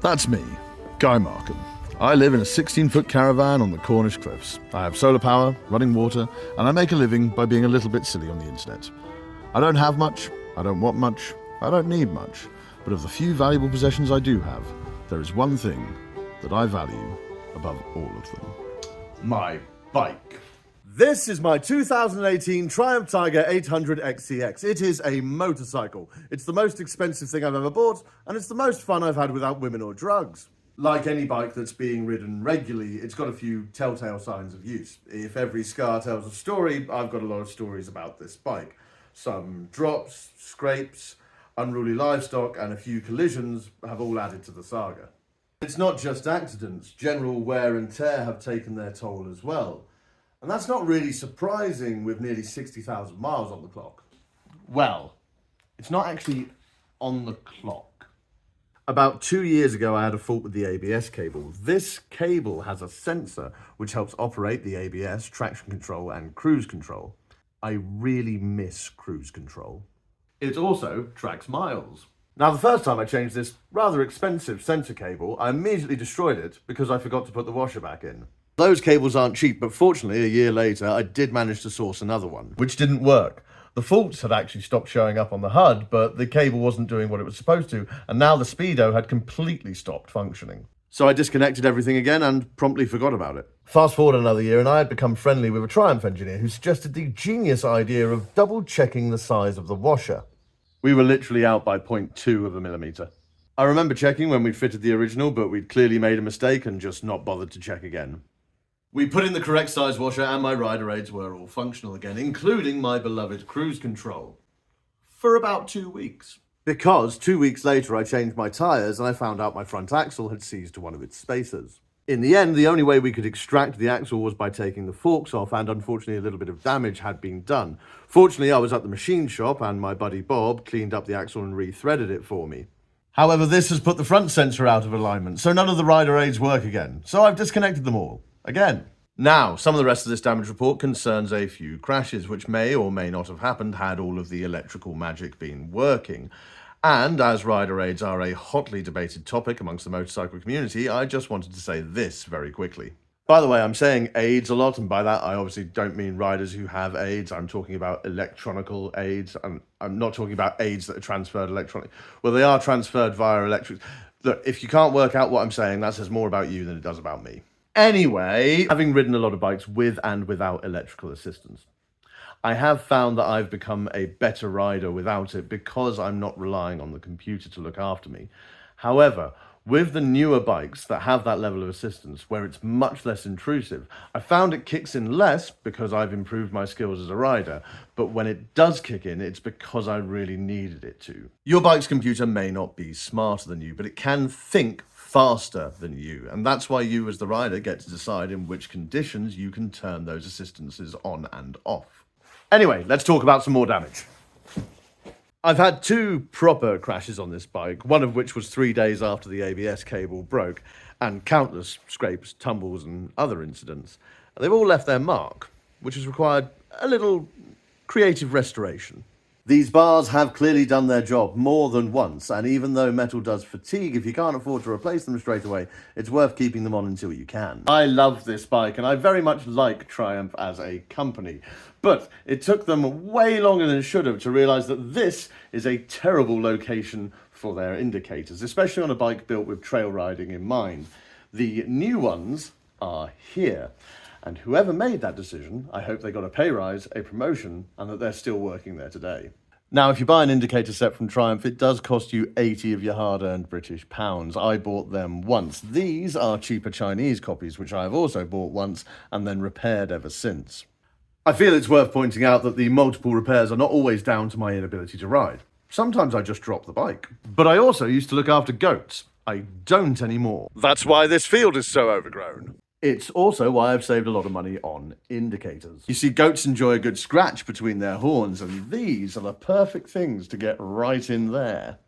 That's me, Guy Markham. I live in a 16-foot caravan on the Cornish cliffs. I have solar power, running water, and I make a living by being a little bit silly on the internet. I don't have much, I don't want much, I don't need much, but of the few valuable possessions I do have, there is one thing that I value above all of them. My bike. This is my 2018 Triumph Tiger 800 XCX. It is a motorcycle. It's the most expensive thing I've ever bought, and it's the most fun I've had without women or drugs. Like any bike that's being ridden regularly, it's got a few telltale signs of use. If every scar tells a story, I've got a lot of stories about this bike. Some drops, scrapes, unruly livestock, and a few collisions have all added to the saga. It's not just accidents. General wear and tear have taken their toll as well. And that's not really surprising with nearly 60,000 miles on the clock. Well, it's not actually on the clock. About 2 years ago, I had a fault with the ABS cable. This cable has a sensor which helps operate the ABS, traction control, and cruise control. I really miss cruise control. It also tracks miles. Now, the first time I changed this rather expensive sensor cable, I immediately destroyed it because I forgot to put the washer back in. Those cables aren't cheap, but fortunately, a year later, I did manage to source another one, which didn't work. The faults had actually stopped showing up on the HUD, but the cable wasn't doing what it was supposed to, and now the speedo had completely stopped functioning. So I disconnected everything again and promptly forgot about it. Fast forward another year, and I had become friendly with a Triumph engineer who suggested the genius idea of double-checking the size of the washer. We were literally out by 0.2 of a millimeter. I remember checking when we'd fitted the original, but we'd clearly made a mistake and just not bothered to check again. We put in the correct size washer and my rider aids were all functional again, including my beloved cruise control. For about 2 weeks. Because 2 weeks later I changed my tyres and I found out my front axle had seized one of its spacers. In the end, the only way we could extract the axle was by taking the forks off, and unfortunately a little bit of damage had been done. Fortunately, I was at the machine shop and my buddy Bob cleaned up the axle and re-threaded it for me. However, this has put the front sensor out of alignment, so none of the rider aids work again. So I've disconnected them all. Again. Now, some of the rest of this damage report concerns a few crashes, which may or may not have happened had all of the electrical magic been working. And as rider aids are a hotly debated topic amongst the motorcycle community, I just wanted to say this very quickly. By the way, I'm saying aids a lot, and by that I obviously don't mean riders who have aids. I'm talking about electronical aids. I'm not talking about aids that are transferred electronically. Well, they are transferred via electric. Look, if you can't work out what I'm saying, that says more about you than it does about me. Anyway, having ridden a lot of bikes with and without electrical assistance, I have found that I've become a better rider without it because I'm not relying on the computer to look after me. However, with the newer bikes that have that level of assistance, where it's much less intrusive, I found it kicks in less because I've improved my skills as a rider, but when it does kick in, it's because I really needed it to. Your bike's computer may not be smarter than you, but it can think faster than you, and that's why you as the rider get to decide in which conditions you can turn those assistances on and off. Anyway, let's talk about some more damage. I've had 2 proper crashes on this bike, one of which was 3 days after the ABS cable broke, and countless scrapes, tumbles and other incidents. They've all left their mark, which has required a little creative restoration. These bars have clearly done their job more than once, and even though metal does fatigue, if you can't afford to replace them straight away, it's worth keeping them on until you can. I love this bike, and I very much like Triumph as a company, but it took them way longer than it should have to realise that this is a terrible location for their indicators, especially on a bike built with trail riding in mind. The new ones are here. And whoever made that decision, I hope they got a pay rise, a promotion, and that they're still working there today. Now, if you buy an indicator set from Triumph, it does cost you 80 of your hard-earned British pounds. I bought them once. These are cheaper Chinese copies, which I have also bought once and then repaired ever since. I feel it's worth pointing out that the multiple repairs are not always down to my inability to ride. Sometimes I just drop the bike. But I also used to look after goats. I don't anymore. That's why this field is so overgrown. It's also why I've saved a lot of money on indicators. You see, goats enjoy a good scratch between their horns, and these are the perfect things to get right in there.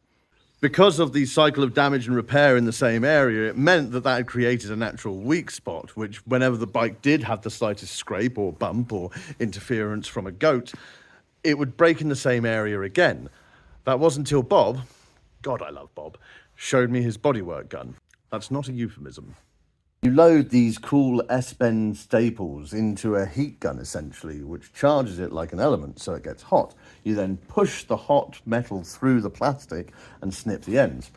Because of the cycle of damage and repair in the same area, it meant that had created a natural weak spot, which whenever the bike did have the slightest scrape or bump or interference from a goat, it would break in the same area again. That wasn't until Bob, God I love Bob, showed me his bodywork gun. That's not a euphemism. You load these cool S-bend staples into a heat gun, essentially, which charges it like an element, so it gets hot. You then push the hot metal through the plastic and snip the ends.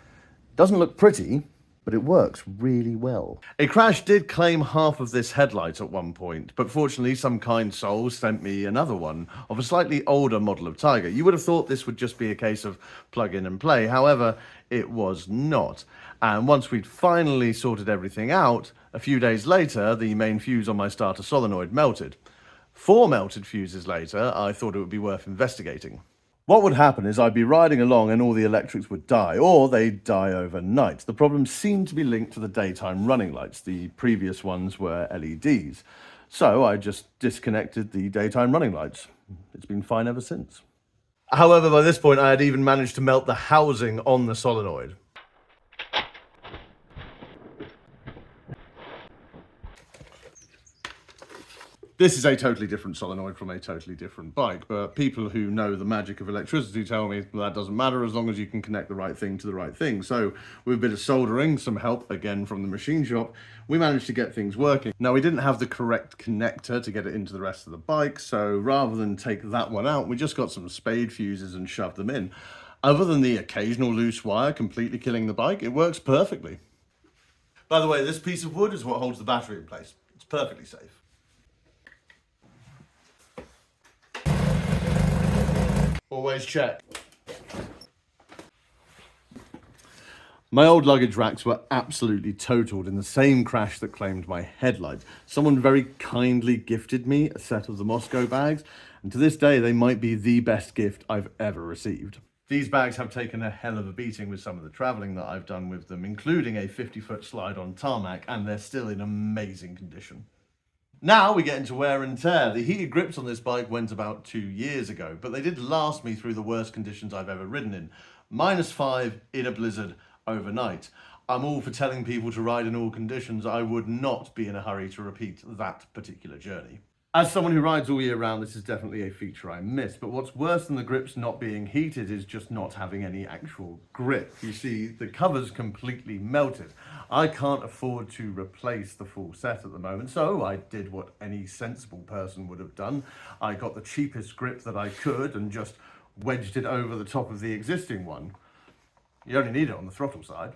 Doesn't look pretty, but it works really well. A crash did claim half of this headlight at one point, but fortunately some kind soul sent me another one of a slightly older model of Tiger. You would have thought this would just be a case of plug in and play, however, it was not. And once we'd finally sorted everything out, a few days later, the main fuse on my starter solenoid melted. 4 melted fuses later, I thought it would be worth investigating. What would happen is I'd be riding along and all the electrics would die, or they'd die overnight. The problem seemed to be linked to the daytime running lights. The previous ones were LEDs. So I just disconnected the daytime running lights. It's been fine ever since. However, by this point, I had even managed to melt the housing on the solenoid. This is a totally different solenoid from a totally different bike, but people who know the magic of electricity tell me that doesn't matter as long as you can connect the right thing to the right thing. So with a bit of soldering, some help again from the machine shop, we managed to get things working. Now we didn't have the correct connector to get it into the rest of the bike, so rather than take that one out, we just got some spade fuses and shoved them in. Other than the occasional loose wire completely killing the bike, it works perfectly. By the way, this piece of wood is what holds the battery in place. It's perfectly safe. Always check. My old luggage racks were absolutely totaled in the same crash that claimed my headlights. Someone very kindly gifted me a set of the Moscow bags, and to this day they might be the best gift I've ever received. These bags have taken a hell of a beating with some of the travelling that I've done with them, including a 50-foot slide on tarmac, and they're still in amazing condition. Now we get into wear and tear. The heated grips on this bike went about 2 years ago, but they did last me through the worst conditions I've ever ridden in. -5 in a blizzard overnight. I'm all for telling people to ride in all conditions. I would not be in a hurry to repeat that particular journey. As someone who rides all year round, this is definitely a feature I miss, but what's worse than the grips not being heated is just not having any actual grip. You see, the cover's completely melted. I can't afford to replace the full set at the moment, so I did what any sensible person would have done. I got the cheapest grip that I could and just wedged it over the top of the existing one. You only need it on the throttle side.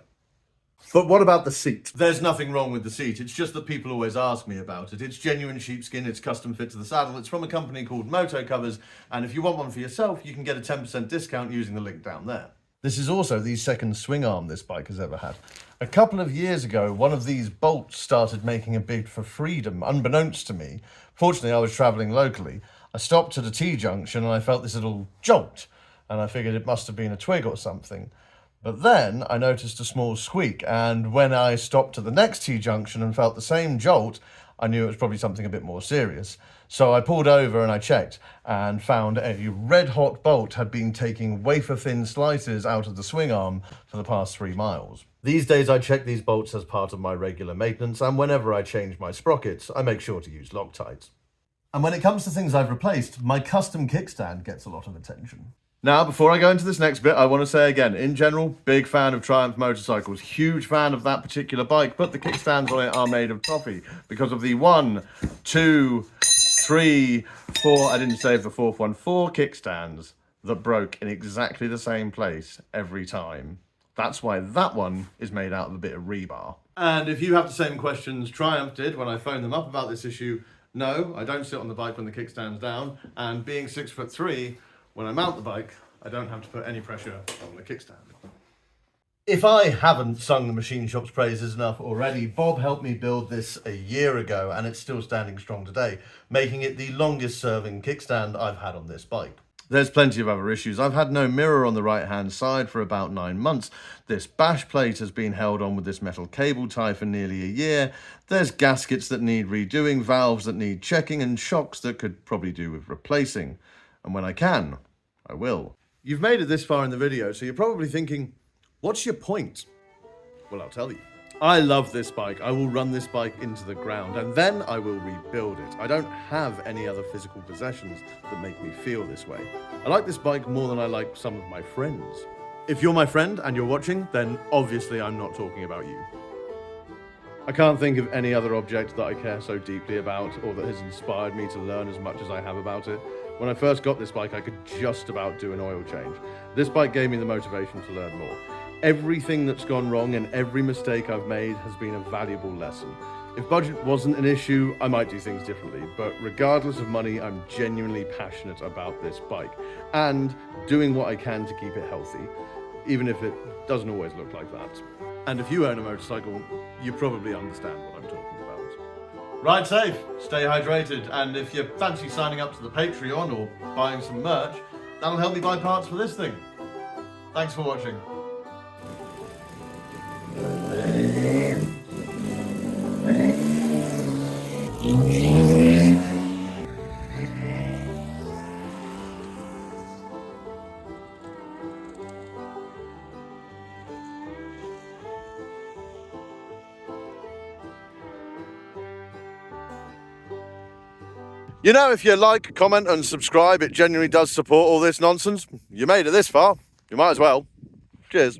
But what about the seat? There's nothing wrong with the seat, it's just that people always ask me about it. It's genuine sheepskin, it's custom fit to the saddle, it's from a company called Moto Covers, and if you want one for yourself, you can get a 10% discount using the link down there. This is also the second swing arm this bike has ever had. A couple of years ago, one of these bolts started making a bid for freedom, unbeknownst to me. Fortunately, I was travelling locally. I stopped at a T-junction and I felt this little jolt, and I figured it must have been a twig or something. But then I noticed a small squeak, and when I stopped at the next T-junction and felt the same jolt, I knew it was probably something a bit more serious. So I pulled over and I checked and found a red-hot bolt had been taking wafer-thin slices out of the swing arm for the past 3 miles. These days I check these bolts as part of my regular maintenance, and whenever I change my sprockets, I make sure to use Loctite. And when it comes to things I've replaced, my custom kickstand gets a lot of attention. Now, before I go into this next bit, I want to say again, in general, big fan of Triumph motorcycles, huge fan of that particular bike, but the kickstands on it are made of toffee because of the 1, 2, 3, 4, I didn't save the 4th one, 4 kickstands that broke in exactly the same place every time. That's why that one is made out of a bit of rebar. And if you have the same questions Triumph did when I phoned them up about this issue, no, I don't sit on the bike when the kickstand's down, and being 6'3", when I mount the bike, I don't have to put any pressure on the kickstand. If I haven't sung the machine shop's praises enough already, Bob helped me build this a year ago and it's still standing strong today, making it the longest serving kickstand I've had on this bike. There's plenty of other issues. I've had no mirror on the right hand side for about 9 months. This bash plate has been held on with this metal cable tie for nearly a year. There's gaskets that need redoing, valves that need checking, and shocks that could probably do with replacing. And when I can, I will. You've made it this far in the video, so you're probably thinking, what's your point? Well, I'll tell you. I love this bike. I will run this bike into the ground, and then I will rebuild it. I don't have any other physical possessions that make me feel this way. I like this bike more than I like some of my friends. If you're my friend and you're watching, then obviously I'm not talking about you. I can't think of any other object that I care so deeply about or that has inspired me to learn as much as I have about it. When I first got this bike, I could just about do an oil change. This bike gave me the motivation to learn more. Everything that's gone wrong and every mistake I've made has been a valuable lesson. If budget wasn't an issue, I might do things differently, but regardless of money, I'm genuinely passionate about this bike and doing what I can to keep it healthy, even if it doesn't always look like that. And if you own a motorcycle, you probably understand what I'm talking about. Ride safe, stay hydrated, and if you fancy signing up to the Patreon or buying some merch, that'll help me buy parts for this thing. Thanks for watching. You know, if you like, comment and subscribe, it genuinely does support all this nonsense. You made it this far, you might as well. Cheers.